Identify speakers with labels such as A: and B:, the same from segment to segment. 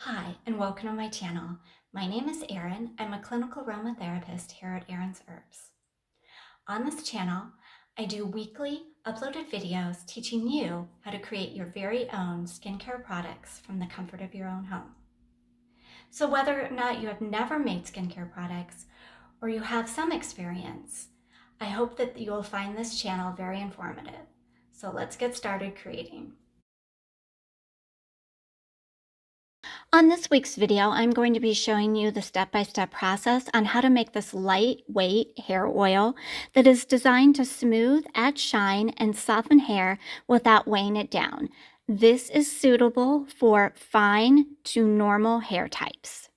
A: Hi, and welcome to my channel. My name is Erin. I'm a clinical aromatherapist here at Erin's Herbs. On this channel, I do weekly uploaded videos teaching you how to create your very own skincare products from the comfort of your own home. So whether or not you have never made skincare products or you have some experience, I hope that you will find this channel very informative. So let's get started creating. On this week's video, I'm going to be showing you the step-by-step process on how to make this lightweight hair oil that is designed to smooth, add shine, and soften hair without weighing it down. This is suitable for fine to normal hair types.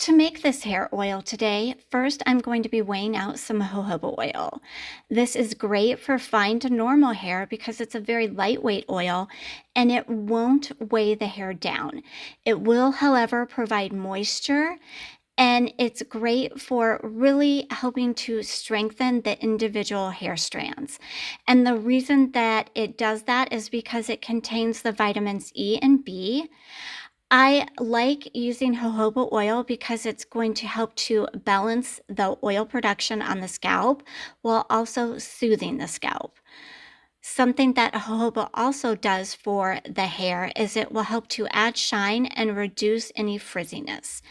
A: To make this hair oil today, first I'm going to be weighing out some jojoba oil. This is great for fine to normal hair because it's a very lightweight oil and it won't weigh the hair down. It will, however, provide moisture, and it's great for really helping to strengthen the individual hair strands. And the reason that it does that is because it contains the vitamins E and B. I like using jojoba oil because it's going to help to balance the oil production on the scalp while also soothing the scalp. Something that jojoba also does for the hair is it will help to add shine and reduce any frizziness.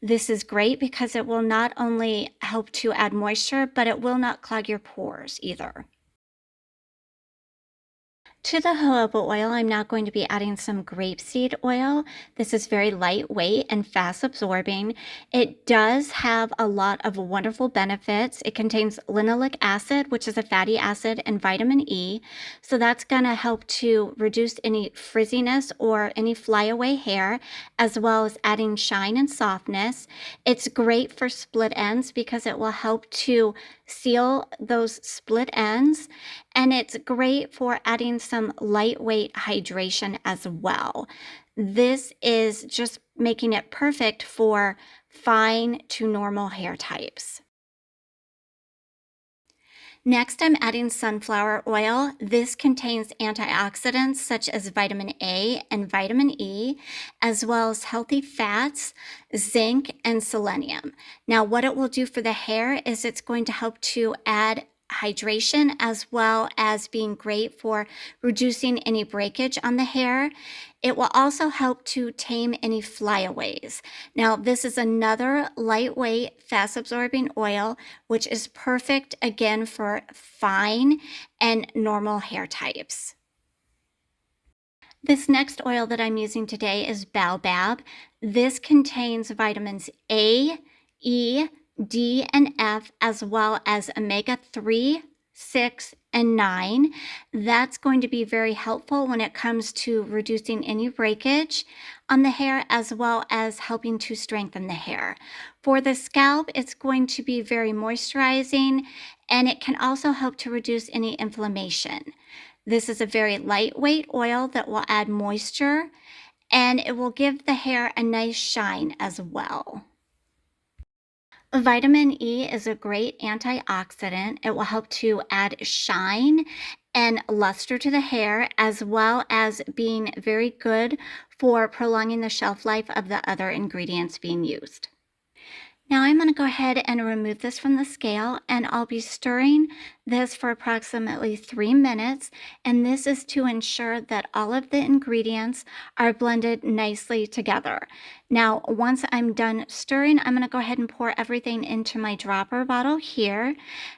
A: This is great because it will not only help to add moisture, but it will not clog your pores either. To the jojoba oil, I'm now going to be adding some grapeseed oil. This is very lightweight and fast absorbing. It does have a lot of wonderful benefits. It contains linoleic acid, which is a fatty acid, and vitamin E. So that's going to help to reduce any frizziness or any flyaway hair, as well as adding shine and softness. It's great for split ends because it will help to seal those split ends, and it's great for adding some lightweight hydration as well. This is just making it perfect for fine to normal hair types. Next, I'm adding sunflower oil. This contains antioxidants such as vitamin A and vitamin E, as well as healthy fats, zinc, and selenium. Now, what it will do for the hair is it's going to help to add hydration as well as being great for reducing any breakage on the hair. It will also help to tame any flyaways. Now, this is another lightweight, fast absorbing oil, which is perfect again for fine and normal hair types. This next oil that I'm using today is Baobab. This contains vitamins A, E, D, and F, as well as omega-3, 6, and 9. That's going to be very helpful when it comes to reducing any breakage on the hair, as well as helping to strengthen the hair. For the scalp, it's going to be very moisturizing, and it can also help to reduce any inflammation. This is a very lightweight oil that will add moisture, and it will give the hair a nice shine as well. Vitamin E is a great antioxidant. It will help to add shine and luster to the hair, as well as being very good for prolonging the shelf life of the other ingredients being used. Now I'm going to go ahead and remove this from the scale, and I'll be stirring this for approximately 3 minutes, and this is to ensure that all of the ingredients are blended nicely together. Now, once I'm done stirring, I'm going to go ahead and pour everything into my dropper bottle here.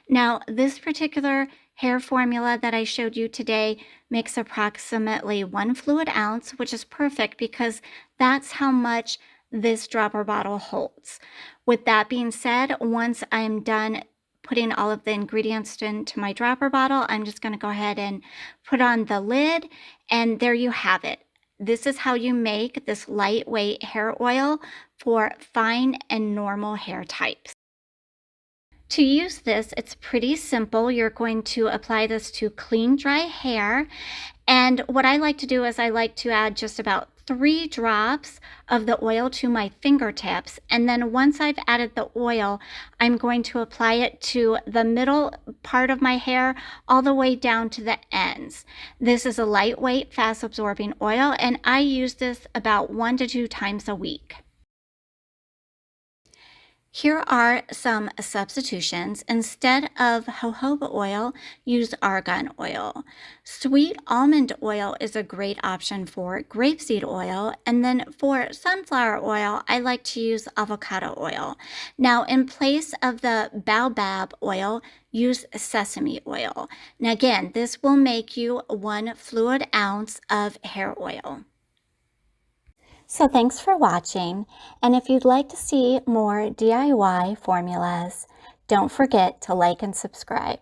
A: Now, this particular hair formula that I showed you today makes approximately 1 fluid ounce, which is perfect because that's how much this dropper bottle holds. With that being said, once I'm done putting all of the ingredients into my dropper bottle, I'm just going to go ahead and put on the lid, and there you have it. This is how you make this lightweight hair oil for fine and normal hair types. To use this, it's pretty simple. You're going to apply this to clean, dry hair. And what I like to do is I like to add just about 3 drops of the oil to my fingertips. And then once I've added the oil, I'm going to apply it to the middle part of my hair all the way down to the ends. This is a lightweight, fast absorbing oil, and I use this about 1 to 2 times a week. Here are some substitutions. Instead of jojoba oil, use argan oil. Sweet almond oil is a great option for grapeseed oil. And then for sunflower oil, I like to use avocado oil. Now, in place of the baobab oil, use sesame oil. Now, again, this will make you 1 fluid ounce of hair oil. So thanks for watching, and if you'd like to see more DIY formulas, don't forget to like and subscribe.